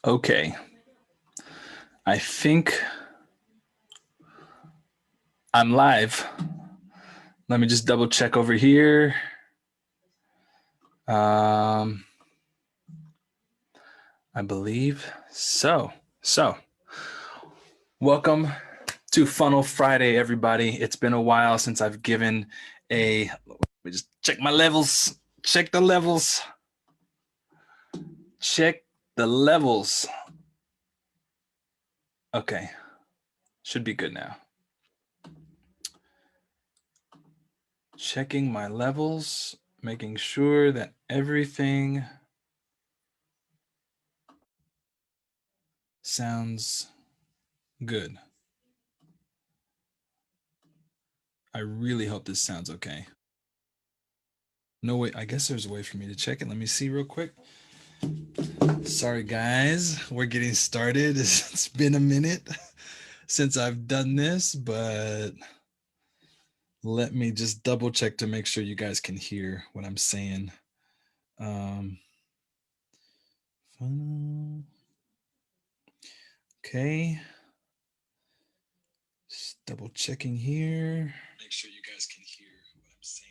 Okay, I think I'm live. Let me just double check over here. Um, I believe so. So, welcome to Funnel Friday, everybody. It's been a while since I've given let me just check my levels. Check the levels. Check the levels. Okay, should be good now. Checking my levels, making sure that everything sounds good. I really hope this sounds okay. No way. I guess there's a way for me to check it. Let me see real quick. Sorry, guys. We're getting started. It's been a minute since I've done this, but let me just double check to make sure you guys can hear what I'm saying. Okay. Just double checking here. Make sure you guys can hear what I'm saying.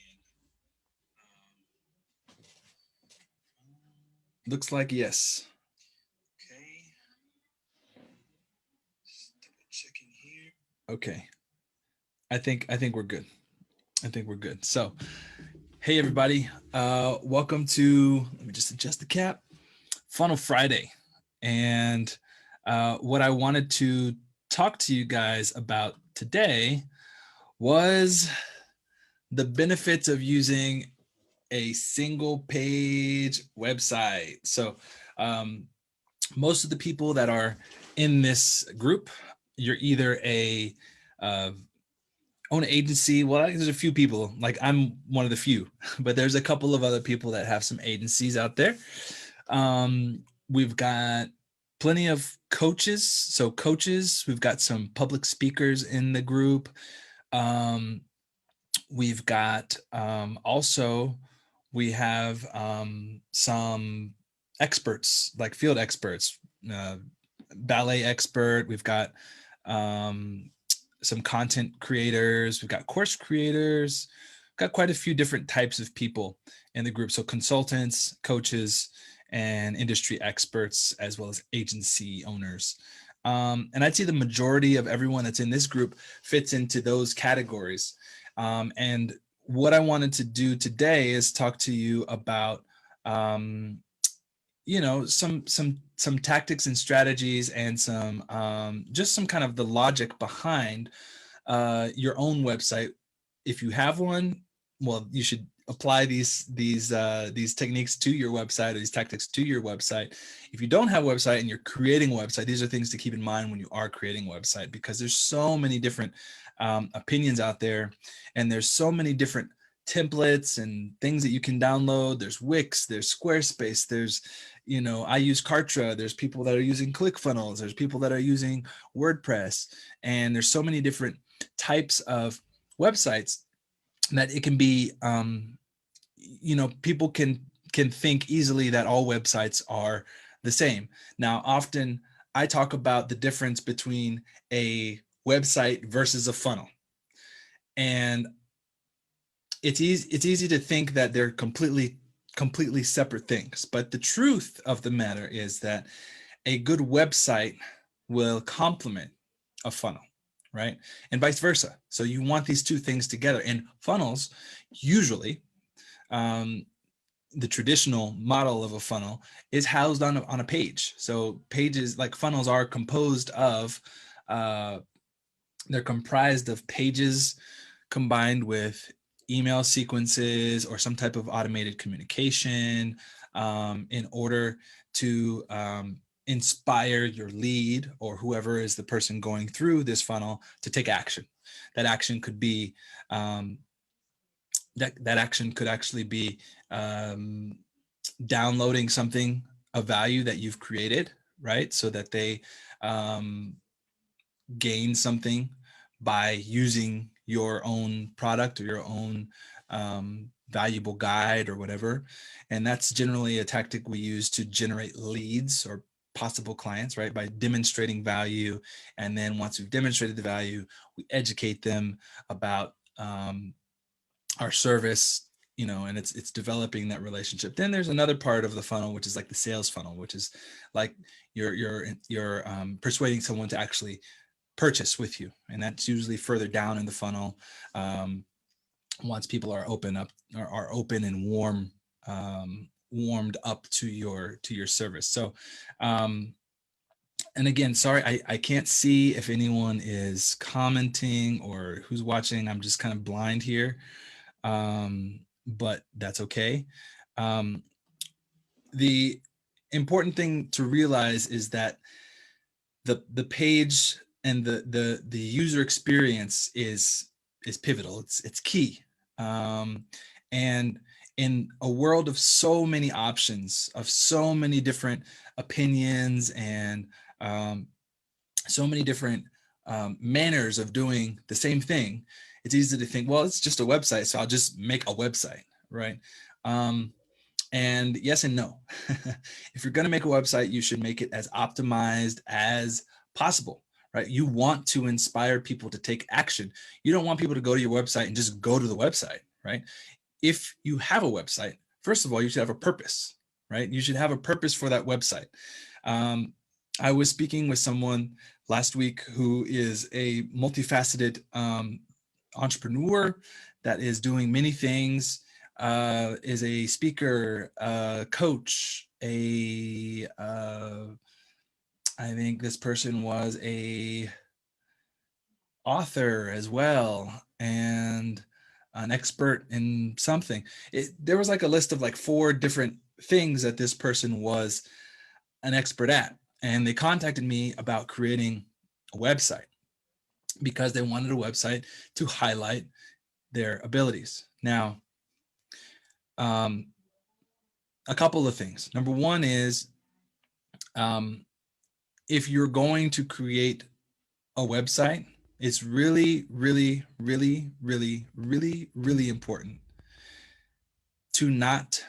Looks like yes. Okay. Just double checking here. Okay. I think we're good. I think we're good. So, hey everybody, welcome to. Let me just adjust the cap. Funnel Friday, and what I wanted to talk to you guys about today was the benefits of using a single page website. So, most of the people that are in this group, you're either a own an agency. Well, there's a few people, like I'm one of the few, but there's a couple of other people that have some agencies out there. We've got plenty of coaches. So coaches, we've got some public speakers in the group. We've got also we have some experts, like field experts, ballet expert. We've got some content creators. We've got course creators. We've got quite a few different types of people in the group. So consultants, coaches, and industry experts, as well as agency owners. And I'd say the majority of everyone that's in this group fits into those categories. And what I wanted to do today is talk to you about some tactics and strategies and some just some kind of the logic behind your own website. If you have one, well, you should apply these techniques to your website, or these tactics to your website. If you don't have a website and you're creating a website, these are things to keep in mind when you are creating a website, because there's so many different opinions out there, and there's so many different templates and things that you can download. There's Wix, there's Squarespace, there's, I use Kartra. There's people that are using ClickFunnels. There's people that are using WordPress, and there's so many different types of websites that it can be, people can think easily that all websites are the same. Now, often I talk about the difference between a website versus a funnel. And it's easy to think that they're completely separate things. But the truth of the matter is that a good website will complement a funnel, right? And vice versa. So you want these two things together. And funnels, usually, the traditional model of a funnel is housed on a page. So pages, like funnels, are composed of, they're comprised of pages combined with email sequences or some type of automated communication, in order to inspire your lead, or whoever is the person going through this funnel, to take action. That action could be that action could actually be downloading something of value that you've created, right? So that they gain something by using your own product or your own valuable guide or whatever. And that's generally a tactic we use to generate leads or possible clients, right? By demonstrating value. And then once we've demonstrated the value, we educate them about our service, and it's developing that relationship. Then there's another part of the funnel, which is like the sales funnel, which is like you're persuading someone to actually purchase with you. And that's usually further down in the funnel. Once people are open and warmed up to your service. So, and again, sorry, I can't see if anyone is commenting or who's watching. I'm just kind of blind here, but that's okay. The important thing to realize is that the page and the user experience is pivotal. It's key. And in a world of so many options, of so many different opinions, and so many different manners of doing the same thing, it's easy to think, well, it's just a website, so I'll just make a website, right? And yes and no. If you're going to make a website, you should make it as optimized as possible, right? You want to inspire people to take action. You don't want people to go to your website and just go to the website, right? If you have a website, first of all, you should have a purpose, right? You should have a purpose for that website. I was speaking with someone last week who is a multifaceted entrepreneur that is doing many things, is a speaker, coach, I think this person was a author as well, and an expert in something. There was like a list of like 4 different things that this person was an expert at. And they contacted me about creating a website because they wanted a website to highlight their abilities. Now, a couple of things. Number one is, if you're going to create a website, it's really, really, really, really, really, really important to not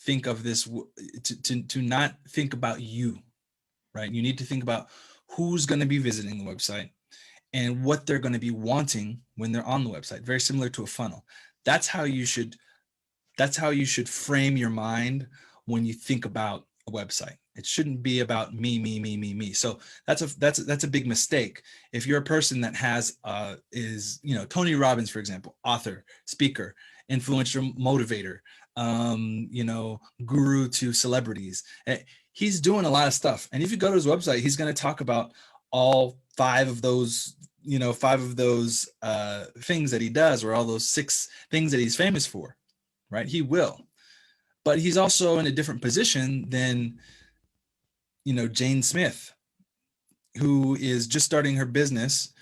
think of this, to not think about you, right? You need to think about who's going to be visiting the website and what they're going to be wanting when they're on the website. Very similar to a funnel. That's how you should frame your mind when you think about a website. It shouldn't be about me. So that's a big mistake. If you're a person that has is Tony Robbins, for example, author, speaker, influencer, motivator, guru to celebrities. He's doing a lot of stuff. And if you go to his website, he's going to talk about all 5 of those, 5 of those things that he does, or all those 6 things that he's famous for, right? He will. But he's also in a different position than, Jane Smith, who is just starting her business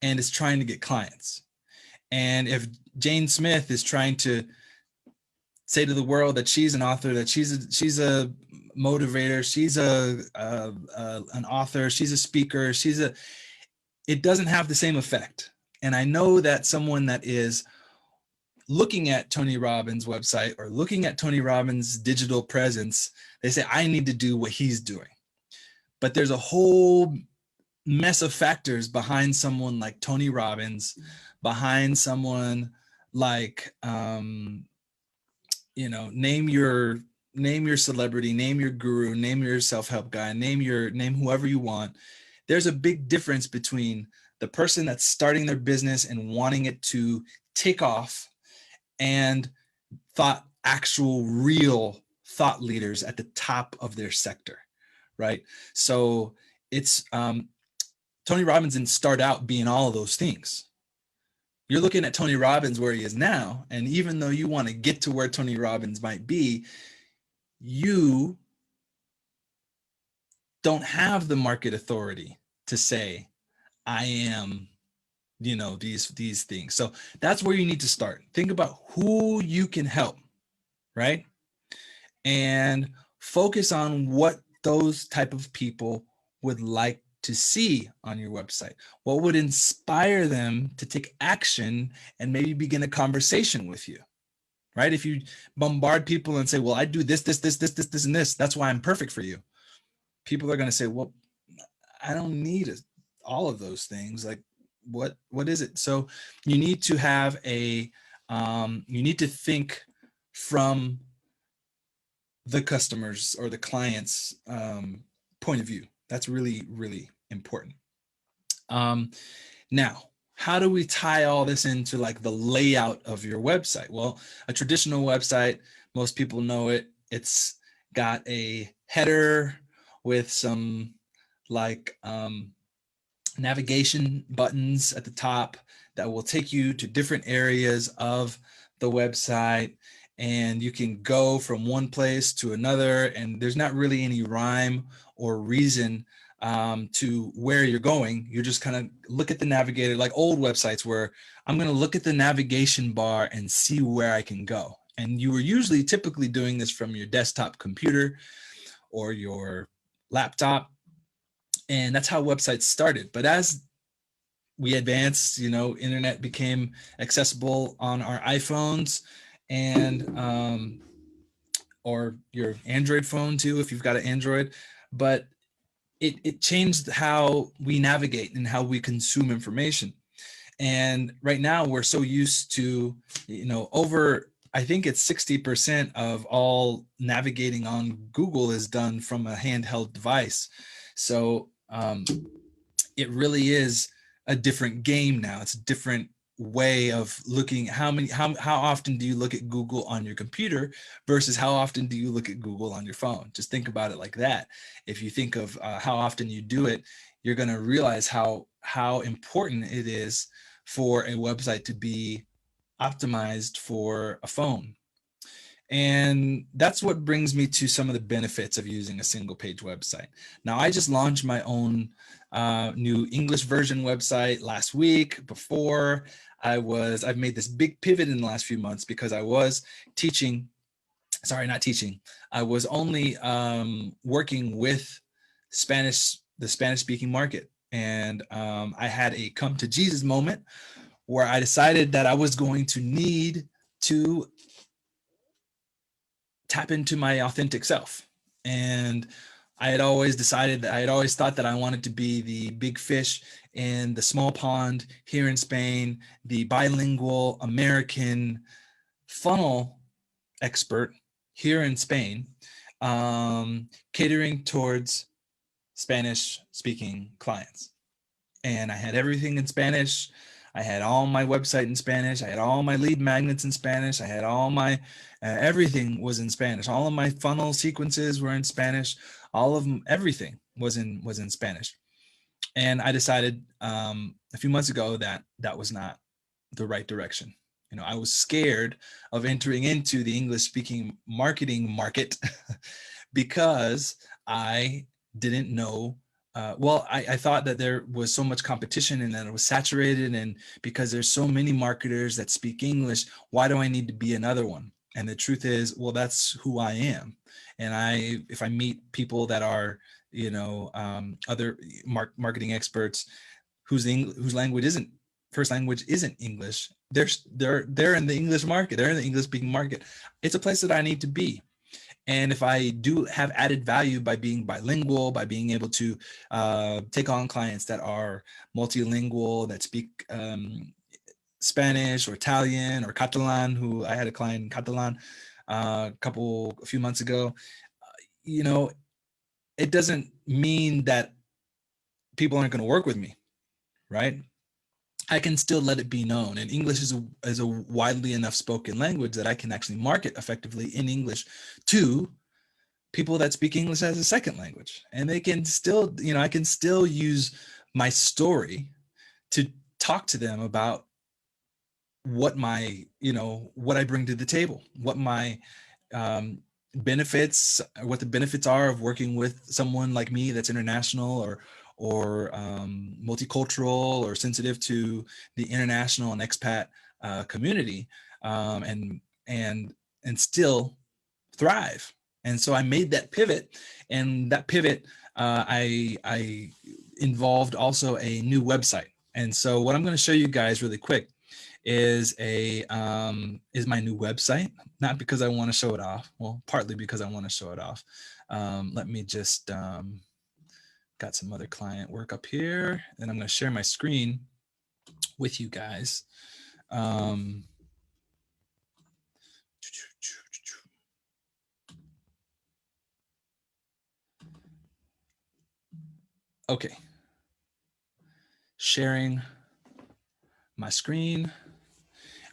and is trying to get clients. And if Jane Smith is trying to say to the world that she's an author, that she's a motivator, she's an author, she's a speaker, it doesn't have the same effect. And I know that someone that is looking at Tony Robbins' website or looking at Tony Robbins' digital presence, they say, I need to do what he's doing. But there's a whole mess of factors behind someone like Tony Robbins, behind someone like, name your celebrity, name your guru, name your self-help guy, name whoever you want. There's a big difference between the person that's starting their business and wanting it to take off and actual real thought leaders at the top of their sector, right? So it's Tony Robbins didn't start out being all of those things. You're looking at Tony Robbins where he is now, and even though you want to get to where Tony Robbins might be, you don't have the market authority to say, I am, these things. So that's where you need to start. Think about who you can help, right? And focus on what those type of people would like to see on your website. What would inspire them to take action and maybe begin a conversation with you, right? If you bombard people and say, well, I do this, and this, that's why I'm perfect for you. People are going to say, well, I don't need all of those things. Like, what is it? So you need to have you need to think from the customers or the client's point of view. That's really, really important. Now, how do we tie all this into like the layout of your website? Well, a traditional website, most people know it. It's got a header with some like navigation buttons at the top that will take you to different areas of the website, and you can go from one place to another, and there's not really any rhyme or reason to where you're going. You just kind of look at the navigator, like old websites where I'm going to look at the navigation bar and see where I can go. And you were usually typically doing this from your desktop computer or your laptop. And that's how websites started. But as we advanced, internet became accessible on our iPhones and or your Android phone too, if you've got an Android. But it changed how we navigate and how we consume information. And right now we're so used to, over, I think it's 60% of all navigating on Google is done from a handheld device. So it really is a different game now. It's a different way of looking. How often do you look at Google on your computer versus how often do you look at Google on your phone? Just think about it like that. If you think of how often you do it, you're going to realize how important it is for a website to be optimized for a phone. And that's what brings me to some of the benefits of using a single page website. Now, I just launched my own new English version website last week. Before I've made this big pivot in the last few months because I was I was only working with the Spanish speaking market. And I had a come to Jesus moment where I decided that I was going to need to tap into my authentic self. And I had always thought that I wanted to be the big fish in the small pond here in Spain, the bilingual American funnel expert here in Spain, catering towards Spanish speaking clients. And I had everything in Spanish. I had all my website in Spanish. I had all my lead magnets in Spanish. I had all my, everything was in Spanish. All of my funnel sequences were in Spanish. All of them, everything was in Spanish. And I decided a few months ago that that was not the right direction. I was scared of entering into the English speaking marketing market because I didn't know. I thought that there was so much competition and that it was saturated. And because there's so many marketers that speak English, why do I need to be another one? And the truth is, well, that's who I am. And if I meet people that are, other marketing experts whose first language isn't English, they're in the English market. They're in the English speaking market. It's a place that I need to be. And if I do have added value by being bilingual, by being able to take on clients that are multilingual, that speak Spanish or Italian or Catalan, who I had a client in Catalan a few months ago, it doesn't mean that people aren't going to work with me, right? I can still let it be known. And English is a widely enough spoken language that I can actually market effectively in English to people that speak English as a second language. And they can still, I can still use my story to talk to them about what what I bring to the table, what my benefits, what the benefits are of working with someone like me that's international or multicultural or sensitive to the international and expat community, and still thrive. And so I made that pivot, and that pivot I involved also a new website. And so what I'm going to show you guys really quick is my new website, not because I want to show it off. Well, partly because I want to show it off. Let me just got some other client work up here, and I'm going to share my screen with you guys. Okay, sharing my screen.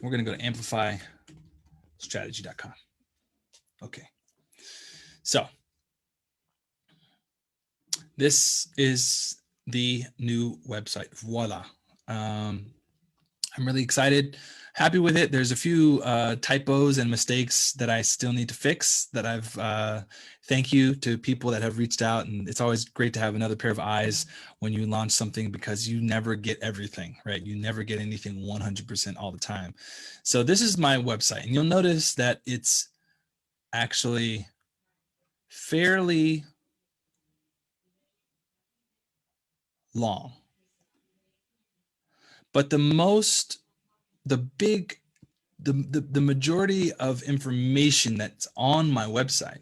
We're going to go to amplifystrategy.com. Okay, so this is the new website. Voila. I'm really excited, happy with it. There's a few typos and mistakes that I still need to fix that I've thank you to people that have reached out, and it's always great to have another pair of eyes when you launch something, because you never get everything, right? You never get anything 100% all the time. So this is my website, and you'll notice that it's actually fairly long, but the majority of information that's on my website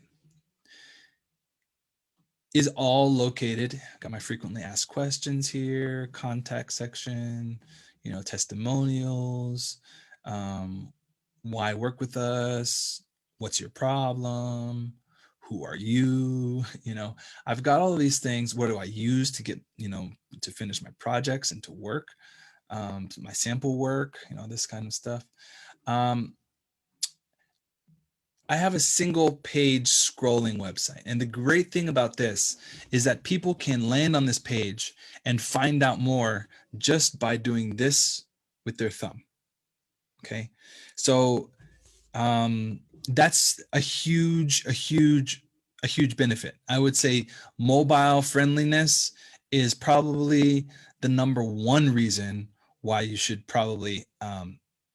is all located. Got my frequently asked questions here, contact section, testimonials, why work with us, what's your problem, who are you? I've got all of these things. What do I use to get, to finish my projects and to work, my sample work, this kind of stuff. I have a single page scrolling website. And the great thing about this is that people can land on this page and find out more just by doing this with their thumb. Okay. So that's a huge benefit. I would say mobile friendliness is probably the number one reason why you should probably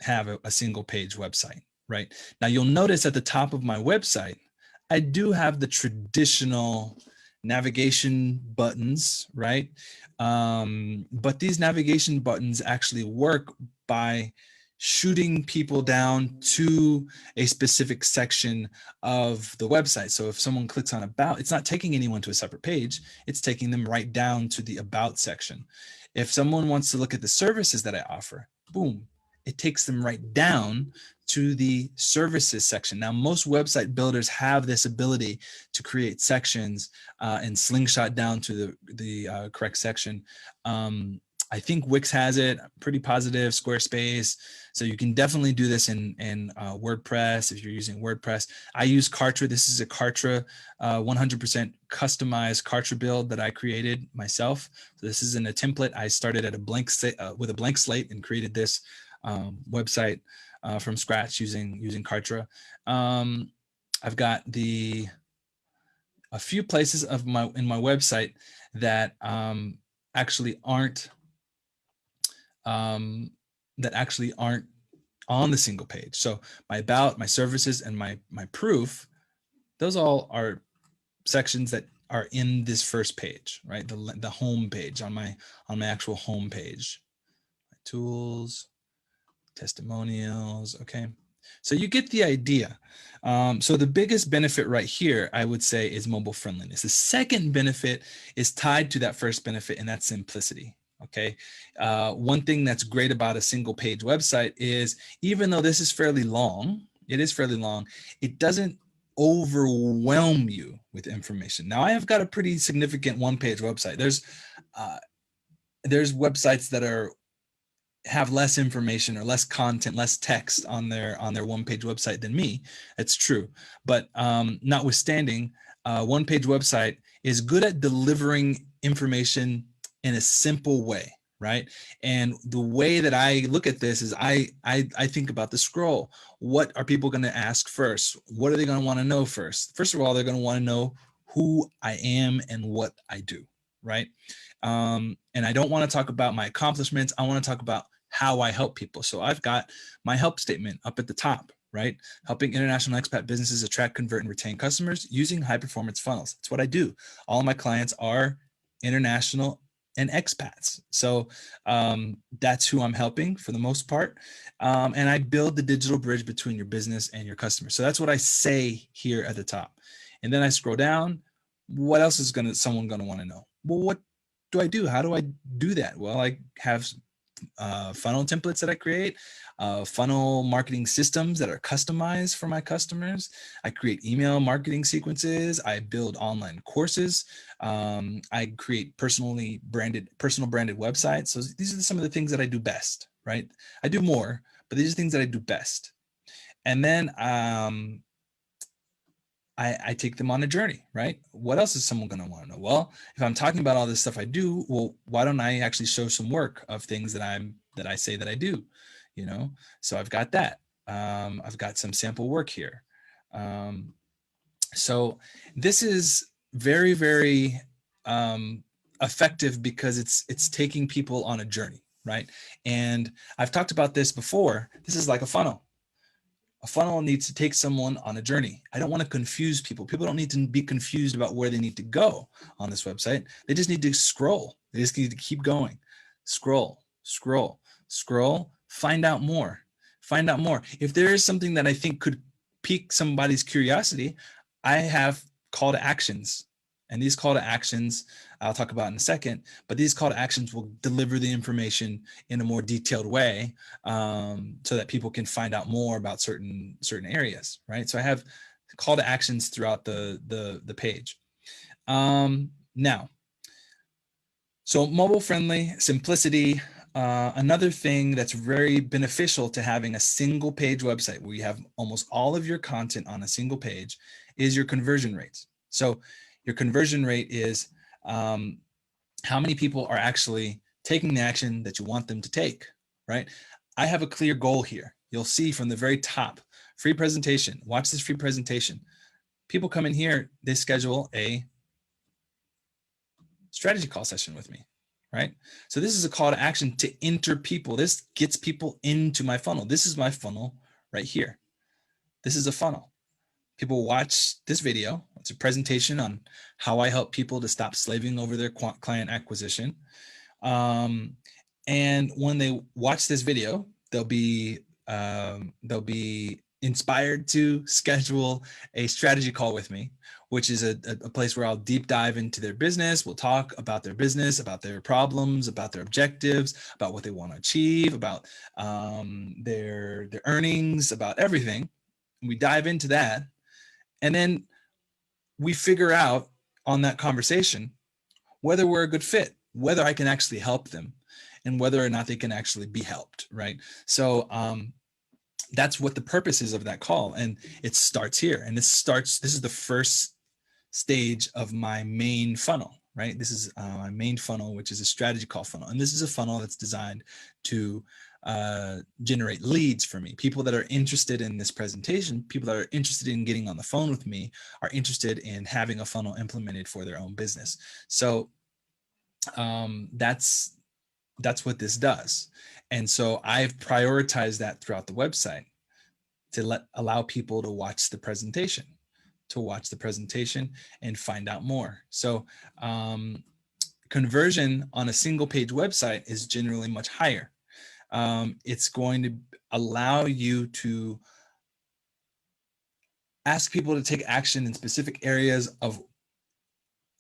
have a single page website. Right now, you'll notice at the top of my website, I do have the traditional navigation buttons, right? But these navigation buttons actually work by shooting people down to a specific section of the website. So if someone clicks on about, it's not taking anyone to a separate page, it's taking them right down to the about section. If someone wants to look at the services that I offer, boom, it takes them right down to the services section. Now, most website builders have this ability to create sections and slingshot down to the correct section. I think Wix has it, pretty positive, Squarespace. So you can definitely do this in WordPress if you're using WordPress. I use Kartra. This is a Kartra 100% customized Kartra build that I created myself. So this isn't a template. I started at with a blank slate and created this website from scratch using Kartra. I've got a few places in my website that actually aren't on the single page. So my about, my services, and my proof, those all are sections that are in this first page, right? The home page on my actual home page. Tools, testimonials. Okay, so you get the idea. So the biggest benefit right here, I would say, is mobile friendliness. The second benefit is tied to that first benefit, and that's simplicity. Okay, one thing that's great about a single page website is, even though this is fairly long, it doesn't overwhelm you with information. Now, I have got a pretty significant one-page website. There's websites that have less information or less content, less text on their one-page website than me. That's true. But notwithstanding, one-page website is good at delivering information in a simple way, right? And the way that I look at this is I think about the scroll. What are people going to ask first? What are they going to want to know first? First of all, they're going to want to know who I am and what I do, right? And I don't want to talk about my accomplishments. I want to talk about how I help people. So I've got my help statement up at the top, right? Helping international expat businesses attract, convert, and retain customers using high performance funnels. That's what I do. All of my clients are international and expats. So that's who I'm helping for the most part. And I build the digital bridge between your business and your customers. So that's what I say here at the top. And then I scroll down. What else is someone gonna want to know? Well, what do I do? How do I do that? Well, I have funnel templates that I create, funnel marketing systems that are customized for my customers. I create email marketing sequences. I build online courses. I create personal branded websites. So these are some of the things that I do best, right? I do more, but these are things that I do best. And then I take them on a journey, right? What else is someone going to want to know? Well, if I'm talking about all this stuff I do, well, why don't I actually show some work of things that I say that I do, you know? So I've got that. I've got some sample work here. So this is very, very effective because it's taking people on a journey, right? And I've talked about this before. This is like a funnel. A funnel needs to take someone on a journey. I don't want to confuse people. People don't need to be confused about where they need to go on this website. They just need to scroll. They just need to keep going. Scroll, scroll, scroll, find out more. Find out more. If there is something that I think could pique somebody's curiosity, I have call to actions. And these call to actions, I'll talk about in a second, but these call to actions will deliver the information in a more detailed way so that people can find out more about certain areas, right? So I have call to actions throughout the page. Now, so mobile friendly, simplicity. Another thing that's very beneficial to having a single page website where you have almost all of your content on a single page is your conversion rates. So your conversion rate is how many people are actually taking the action that you want them to take, right? I have a clear goal here. You'll see from the very top, free presentation. Watch this free presentation. People come in here, they schedule a strategy call session with me, right? So this is a call to action to enter people. This gets people into my funnel. This is my funnel right here. This is a funnel. People watch this video. It's a presentation on how I help people to stop slaving over their client acquisition. And when they watch this video, they'll be inspired to schedule a strategy call with me, which is a place where I'll deep dive into their business. We'll talk about their business, about their problems, about their objectives, about what they want to achieve, about their earnings, about everything. We dive into that. And then we figure out on that conversation whether we're a good fit, whether I can actually help them, and whether or not they can actually be helped, right? So that's what the purpose is of that call. And it starts here. And this is the first stage of my main funnel, right? This is my main funnel, which is a strategy call funnel. And this is a funnel that's designed to generate leads for me. People that are interested in this presentation, people that are interested in getting on the phone with me, are interested in having a funnel implemented for their own business. So that's what this does. And so I've prioritized that throughout the website to allow people to watch the presentation, and find out more. So conversion on a single page website is generally much higher. It's going to allow you to ask people to take action in specific areas of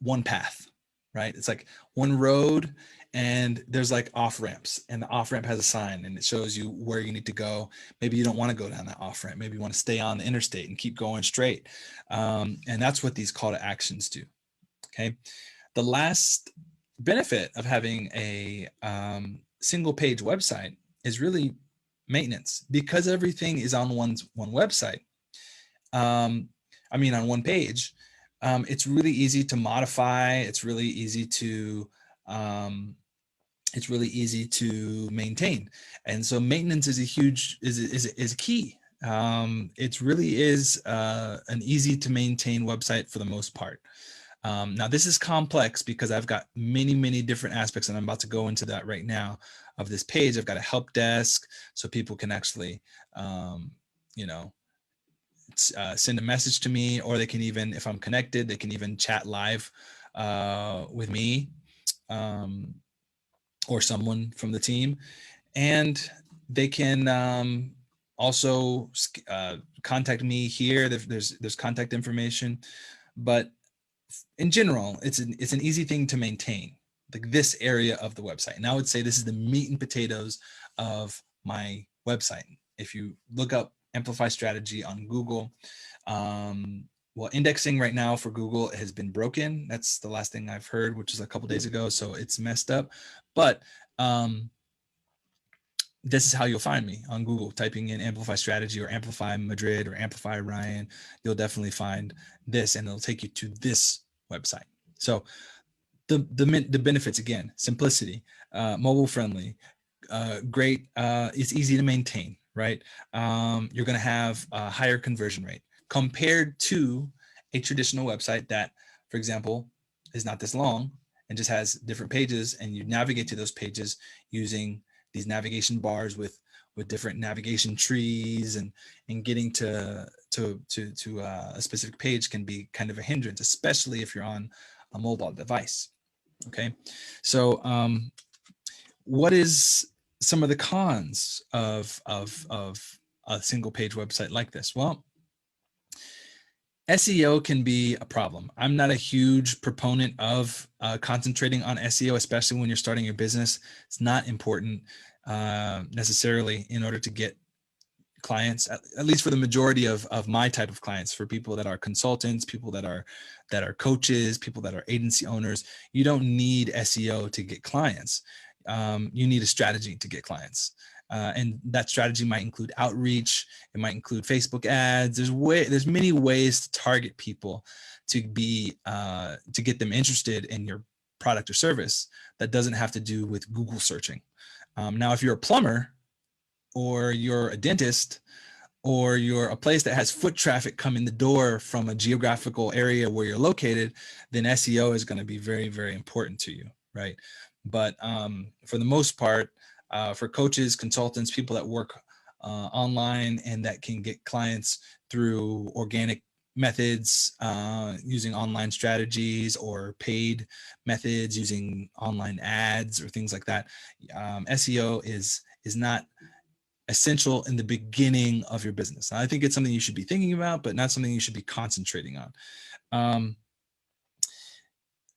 one path, right? It's like one road and there's like off ramps, and the off ramp has a sign and it shows you where you need to go. Maybe you don't want to go down that off ramp. Maybe you want to stay on the interstate and keep going straight. And that's what these call to actions do. Okay. The last benefit of having a single page website is really maintenance, because everything is on one website. On one page. It's really easy to modify. It's really easy to maintain. And so maintenance is is key. It really is an easy to maintain website for the most part. Now this is complex because I've got many different aspects, and I'm about to go into that right now of this page. I've got a help desk so people can actually, send a message to me, or they can even, if I'm connected, they can even chat live with me. or someone from the team, and they can also contact me here. There's contact information, but in general, it's an easy thing to maintain, like this area of the website. And I would say this is the meat and potatoes of my website. If you look up Amplify Strategy on Google, well, indexing right now for Google has been broken. That's the last thing I've heard, which is a couple days ago. So it's messed up. But this is how you'll find me on Google. Typing in Amplify Strategy or Amplify Madrid or Amplify Ryan, you'll definitely find this, and it'll take you to this website. So the benefits, again: simplicity, mobile friendly, great. It's easy to maintain, right? You're going to have a higher conversion rate compared to a traditional website that, for example, is not this long and just has different pages, and you navigate to those pages using these navigation bars with different navigation trees, and getting to a specific page can be kind of a hindrance, especially if you're on a mobile device. Okay, so what is some of the cons of a single page website like this? Well, SEO can be a problem. I'm not a huge proponent of concentrating on SEO, especially when you're starting your business. It's not important necessarily in order to get clients, at least for the majority of my type of clients. For people that are consultants, people that are coaches, people that are agency owners, you don't need SEO to get clients. You need a strategy to get clients. And that strategy might include outreach. It might include Facebook ads. There's many ways to target people to get them interested in your product or service that doesn't have to do with Google searching. Now, if you're a plumber, or you're a dentist, or you're a place that has foot traffic come in the door from a geographical area where you're located, then SEO is going to be very, very important to you, right? But for the most part, for coaches, consultants, people that work online and that can get clients through organic methods, using online strategies, or paid methods using online ads or things like that, SEO is not essential in the beginning of your business. I think it's something you should be thinking about, but not something you should be concentrating on.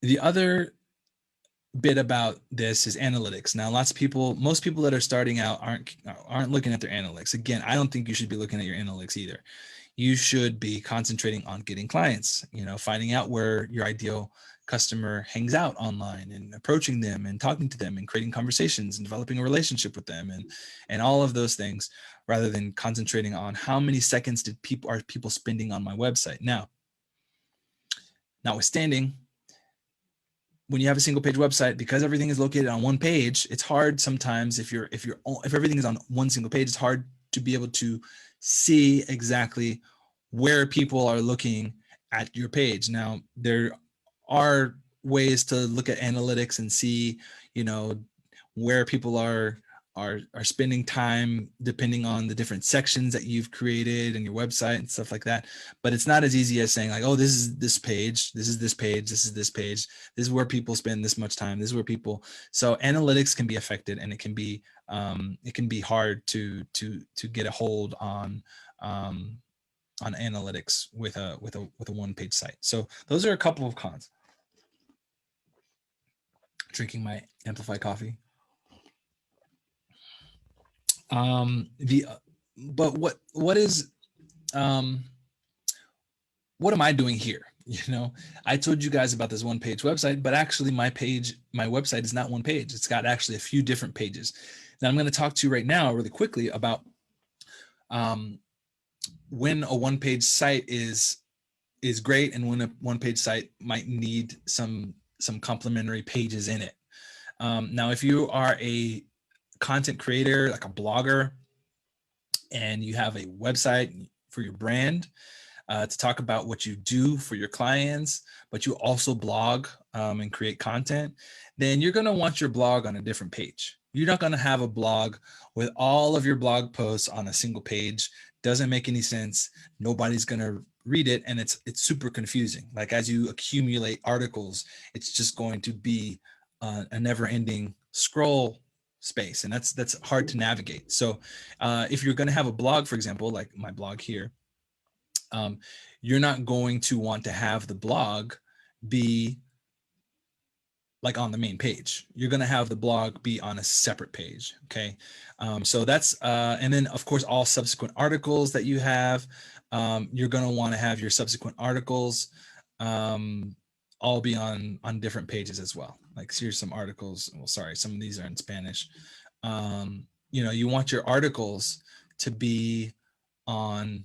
The other bit about this is analytics. Now, most people that are starting out aren't looking at their analytics. Again, I don't think you should be looking at your analytics either. You should be concentrating on getting clients, finding out where your ideal customer hangs out online, and approaching them and talking to them and creating conversations and developing a relationship with them, and all of those things, rather than concentrating on how many seconds are people spending on my website. Now, notwithstanding, when you have a single page website, because everything is located on one page, it's hard sometimes if everything is on one single page, it's hard to be able to see exactly where people are looking at your page. Now, there are ways to look at analytics and see, where people are spending time, depending on the different sections that you've created in your website and stuff like that. But it's not as easy as saying like, oh, this is this page, this is this page, this is this page, this is where people spend this much time, this is where people. So analytics can be affected, and it can be hard to get a hold on analytics with a one-page site. So those are a couple of cons. Drinking my Amplify coffee. But what am I doing here? I told you guys about this one-page website, but actually my website is not one page. It's got actually a few different pages. Now I'm going to talk to you right now really quickly about when a one-page site is great, and when a one-page site might need some complementary pages in it. Now, if you are a content creator, like a blogger, and you have a website for your brand, to talk about what you do for your clients, but you also blog and create content, then you're going to want your blog on a different page. You're not going to have a blog with all of your blog posts on a single page. Doesn't make any sense. Nobody's going to read it, and it's super confusing. Like, as you accumulate articles, it's just going to be a never-ending scroll space, and that's hard to navigate. So if you're going to have a blog, for example, like my blog here, you're not going to want to have the blog be like on the main page. You're going to have the blog be on a separate page. Okay. So that's, and then of course, all subsequent articles that you have, you're going to want to have your subsequent articles all be on different pages as well. Like here's some articles. Well, sorry, some of these are in Spanish. You know, you want your articles to be on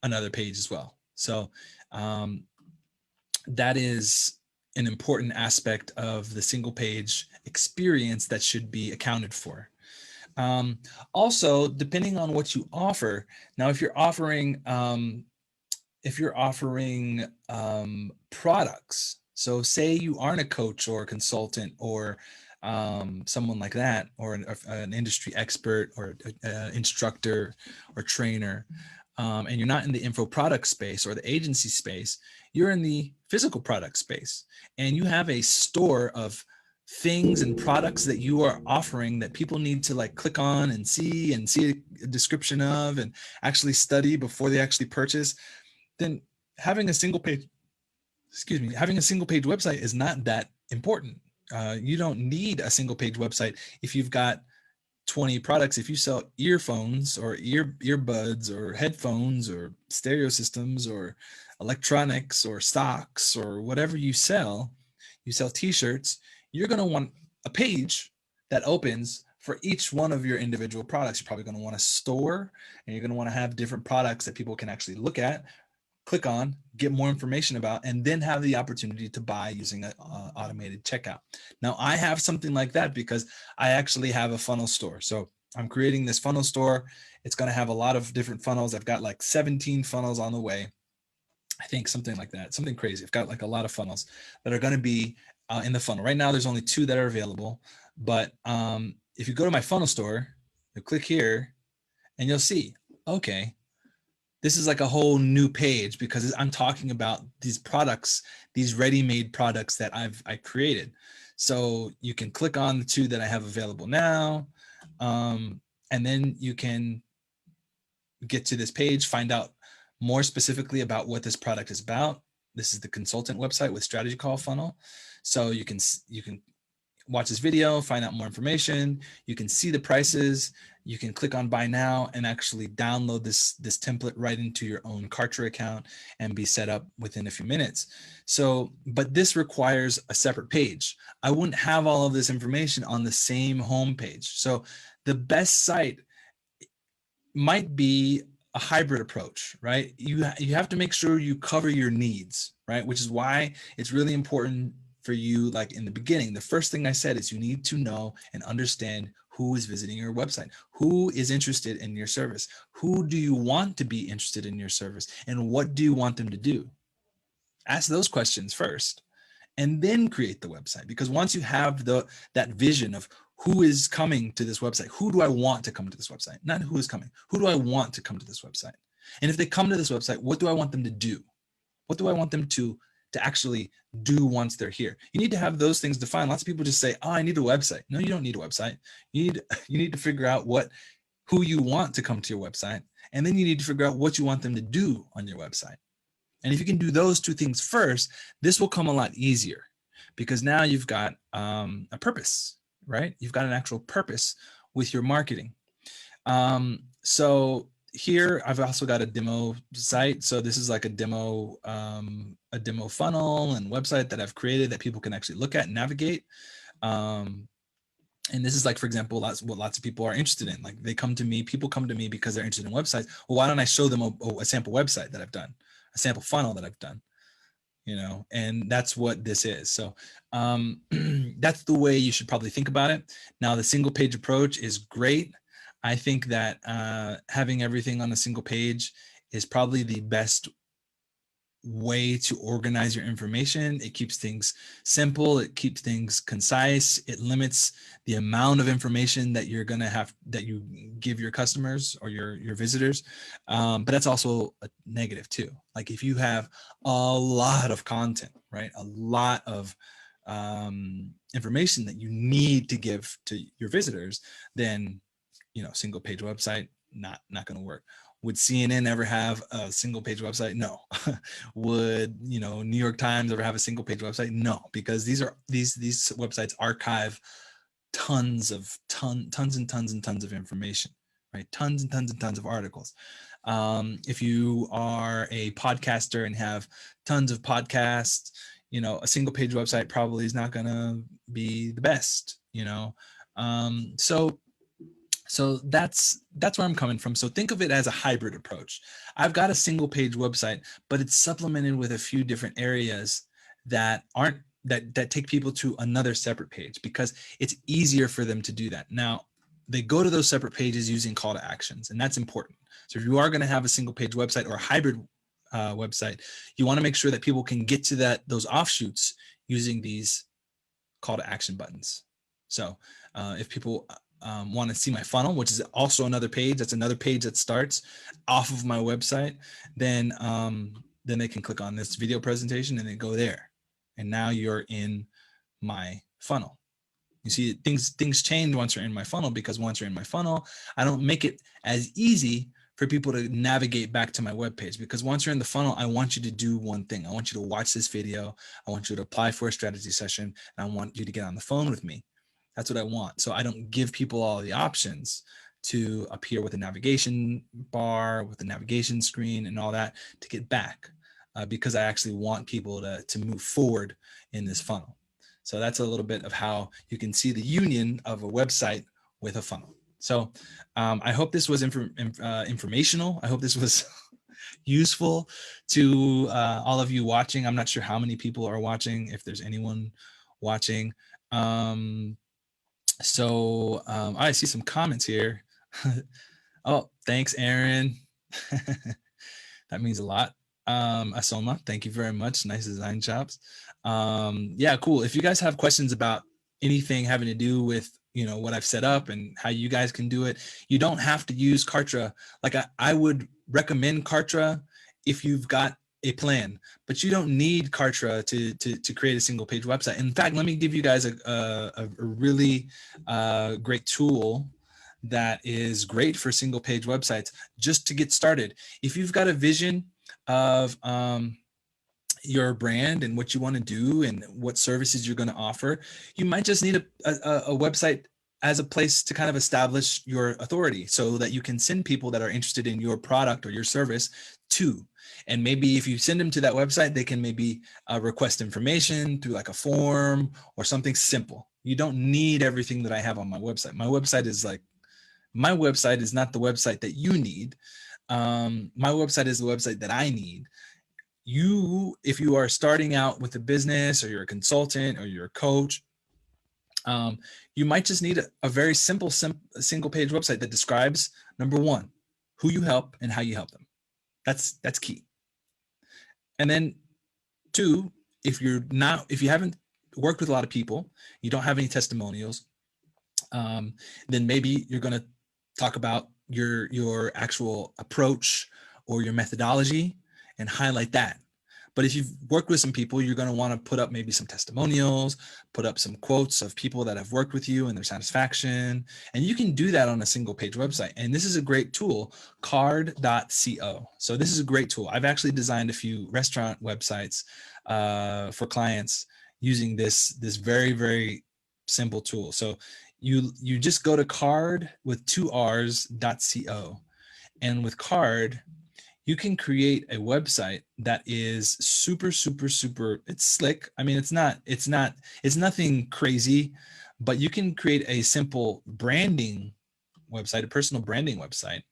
another page as well. So that is an important aspect of the single page experience that should be accounted for. Also, depending on what you offer, now if you're offering products, so say you aren't a coach or a consultant or someone like that, or an industry expert or instructor or trainer, and you're not in the info product space or the agency space, you're in the physical product space, and you have a store of things and products that you are offering that people need to like click on and see a description of and actually study before they actually purchase, then having a single page website is not that important. You don't need a single page website if you've got 20 products. If you sell earphones or earbuds or headphones or stereo systems or electronics or stocks or whatever you sell t-shirts, you're going to want a page that opens for each one of your individual products. You're probably going to want a store, and you're going to want to have different products that people can actually look at, click on, get more information about, and then have the opportunity to buy using an automated checkout. Now, I have something like that because I actually have a funnel store. So I'm creating this funnel store. It's going to have a lot of different funnels. I've got like 17 funnels on the way. I think something like that, something crazy. I've got like a lot of funnels that are going to be in the funnel. Right now, there's only 2 that are available. But if you go to my funnel store, you'll click here and you'll see, okay, this is like a whole new page because I'm talking about these products, these ready-made products that I created. So you can click on the 2 that I have available now. And then you can get to this page, find out more specifically about what this product is about. This is the consultant website with Strategy Call Funnel. So you can watch this video, find out more information. You can see the prices. You can click on buy now and actually download this template right into your own Kartra account and be set up within a few minutes. So, but this requires a separate page. I wouldn't have all of this information on the same home page. So the best site might be a hybrid approach, right? You have to make sure you cover your needs, right? Which is why it's really important for you, like in the beginning, the first thing I said is you need to know and understand who is visiting your website, who is interested in your service, who do you want to be interested in your service, and what do you want them to do? Ask those questions first, and then create the website. Because once you have that vision of who is coming to this website, who do I want to come to this website? Not who is coming, who do I want to come to this website? And if they come to this website, what do I want them to do? What do I want them to actually do once they're here? You need to have those things defined. Lots of people just say, oh, I need a website. No, you don't need a website. You need to figure out who you want to come to your website. And then you need to figure out what you want them to do on your website. And if you can do those 2 things first, this will come a lot easier because now you've got a purpose, right? You've got an actual purpose with your marketing. So here I've also got a demo site. So this is like a demo funnel and website that I've created that people can actually look at and navigate. And this is like, for example, that's what lots of people are interested in. Like people come to me because they're interested in websites. Well, why don't I show them a sample website that I've done, a sample funnel that I've done, and that's what this is. So that's the way you should probably think about it. Now, the single page approach is great. I think that having everything on a single page is probably the best way to organize your information. It keeps things simple. It keeps things concise. It limits the amount of information that you're going to have that you give your customers or your visitors. But that's also a negative too. Like if you have a lot of content, right? A lot of information that you need to give to your visitors, then, single page website, not going to work. Would CNN ever have a single page website? No. Would, New York Times ever have a single page website? No, because these websites archive tons and tons of information, right? Tons and tons and tons of articles. If you are a podcaster and have tons of podcasts, a single page website probably is not going to be the best, so that's where I'm coming from. So think of it as a hybrid approach. I've got a single page website, but it's supplemented with a few different areas that take people to another separate page, because it's easier for them to do that. Now, they go to those separate pages using call to actions, and that's important. So if you are going to have a single page website or a hybrid website, you want to make sure that people can get to those offshoots using these call to action buttons. So if people want to see my funnel, which is also another page, that's another page that starts off of my website, then they can click on this video presentation and then go there. And now you're in my funnel. You see, things change once you're in my funnel, because once you're in my funnel, I don't make it as easy for people to navigate back to my webpage, because once you're in the funnel, I want you to do one thing. I want you to watch this video. I want you to apply for a strategy session, and I want you to get on the phone with me. That's what I want. So I don't give people all the options to appear with a navigation bar, with a navigation screen and all that to get back, because I actually want people to move forward in this funnel. So that's a little bit of how you can see the union of a website with a funnel. So I hope this was informational. I hope this was useful to all of you watching. I'm not sure how many people are watching, if there's anyone watching. I see some comments here. Oh, thanks, Aaron. That means a lot. Asoma, thank you very much. Nice design chops. Yeah, cool. If you guys have questions about anything having to do with, what I've set up and how you guys can do it, you don't have to use Kartra. Like I would recommend Kartra if you've got a plan, but you don't need Kartra to create a single page website. In fact, let me give you guys a really great tool that is great for single page websites just to get started. If you've got a vision of your brand and what you want to do and what services you're going to offer, you might just need a website as a place to kind of establish your authority, so that you can send people that are interested in your product or your service to. And maybe if you send them to that website, they can maybe request information through like a form or something simple. You don't need everything that I have on my website. My website is not the website that you need. My website is the website that I need. If you are starting out with a business, or you're a consultant, or you're a coach, you might just need a very simple single page website that describes, number one, who you help and how you help them. That's key. And then two, if you haven't worked with a lot of people, you don't have any testimonials, then maybe you're going to talk about your actual approach or your methodology and highlight that. But if you've worked with some people, you're going to want to put up maybe some testimonials, put up some quotes of people that have worked with you and their satisfaction. And you can do that on a single page website. And this is a great tool, Carrd.co. So this is a great tool. I've actually designed a few restaurant websites for clients using this very, very simple tool. So you just go to Carrd with 2 R's.co. And with Carrd, you can create a website that is super, super, super, it's slick. I mean, it's nothing crazy, but you can create a simple branding website, a personal branding website.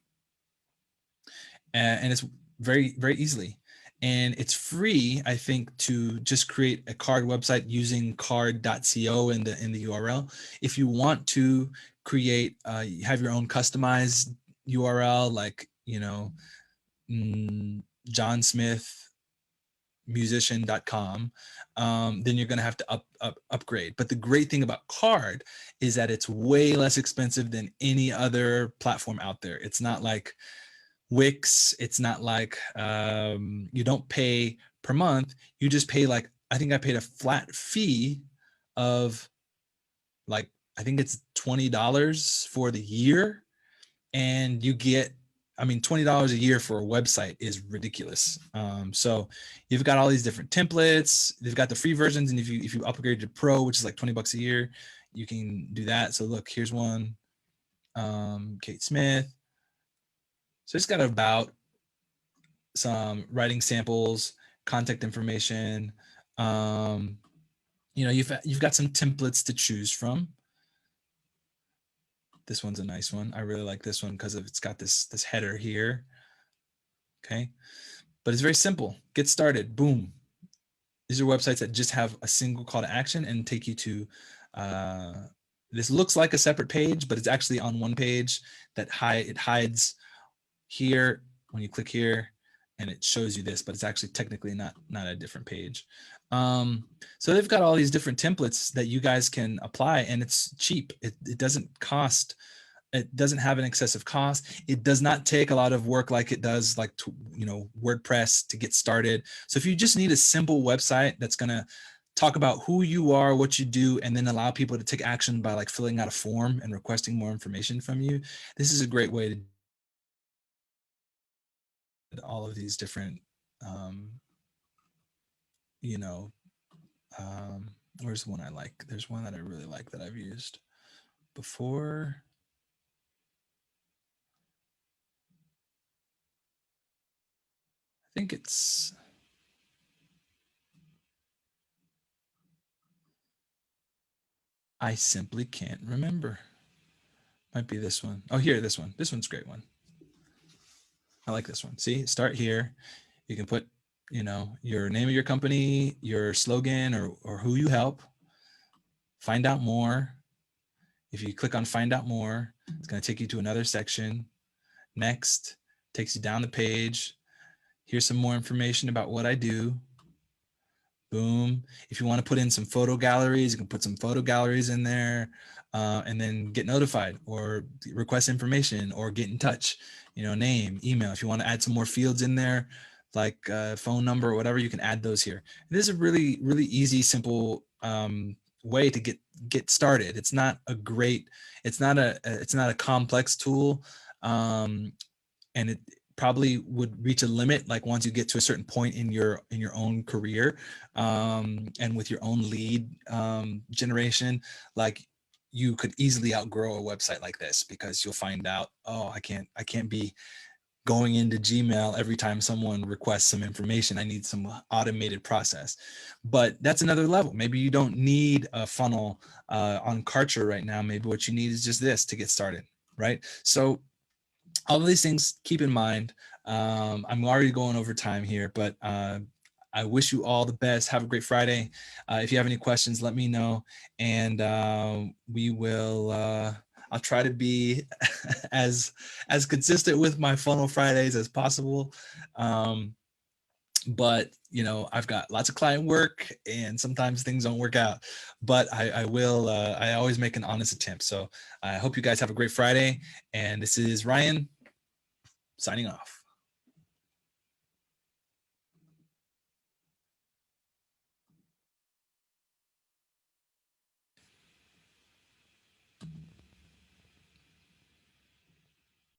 And it's very, very easily. And it's free, I think, to just create a Carrd website using Carrd.co in the URL. If you want to create, have your own customized URL, like, johnsmithmusician.com, then you're going to have to upgrade. But the great thing about Carrd is that it's way less expensive than any other platform out there. It's not like Wix. It's not like you don't pay per month. You just pay, like, I think I paid a flat fee of like, I think it's $20 for the year, and you get, I mean, $20 a year for a website is ridiculous. So you've got all these different templates. They've got the free versions, and if you upgrade to Pro, which is like $20 a year, you can do that. So look, here's one, Kate Smith. So it's got about some writing samples, contact information. You know, you've got some templates to choose from. This one's a nice one. I really like this one because it's got this header here. Okay, but it's very simple. Get started. Boom. These are websites that just have a single call to action and take you to. This looks like a separate page, but it's actually on one page that it hides here when you click here, and it shows you this, but it's actually technically not a different page. So they've got all these different templates that you guys can apply, and it's cheap. It doesn't cost. It doesn't have an excessive cost. It does not take a lot of work like it does, like, you know, WordPress to get started. So if you just need a simple website that's going to talk about who you are, what you do, and then allow people to take action by like filling out a form and requesting more information from you, this is a great way to all of these different, you know, where's one I like? There's one that I really like that I've used before. I think it's, I simply can't remember. Might be this one. Oh, here, this one. This one's a great one. I like this one. See, start here. You can put, you know, your name of your company, your slogan, or who you help. Find out more. If you click on find out more, it's going to take you to another section. Next, takes you down the page. Here's some more information about what I do. Boom. If you want to put in some photo galleries, you can put some photo galleries in there, and then get notified or request information or get in touch, you know, name, email. If you want to add some more fields in there, like phone number or whatever, you can add those here. This is a really, really easy, simple way to get started. It's not a great, it's not a complex tool. And it probably would reach a limit, like once you get to a certain point in your own career, and with your own lead generation, like you could easily outgrow a website like this, because you'll find out, oh, I can't be going into Gmail every time someone requests some information. I need some automated process. But that's another level. Maybe you don't need a funnel on Kartra right now. Maybe what you need is just this to get started, right? So all of these things, keep in mind. I'm already going over time here, but I wish you all the best. Have a great Friday. If you have any questions, let me know, and we will. I'll try to be as consistent with my Funnel Fridays as possible. But you know, I've got lots of client work, and sometimes things don't work out. But I will. I always make an honest attempt. So I hope you guys have a great Friday. And this is Ryan signing off.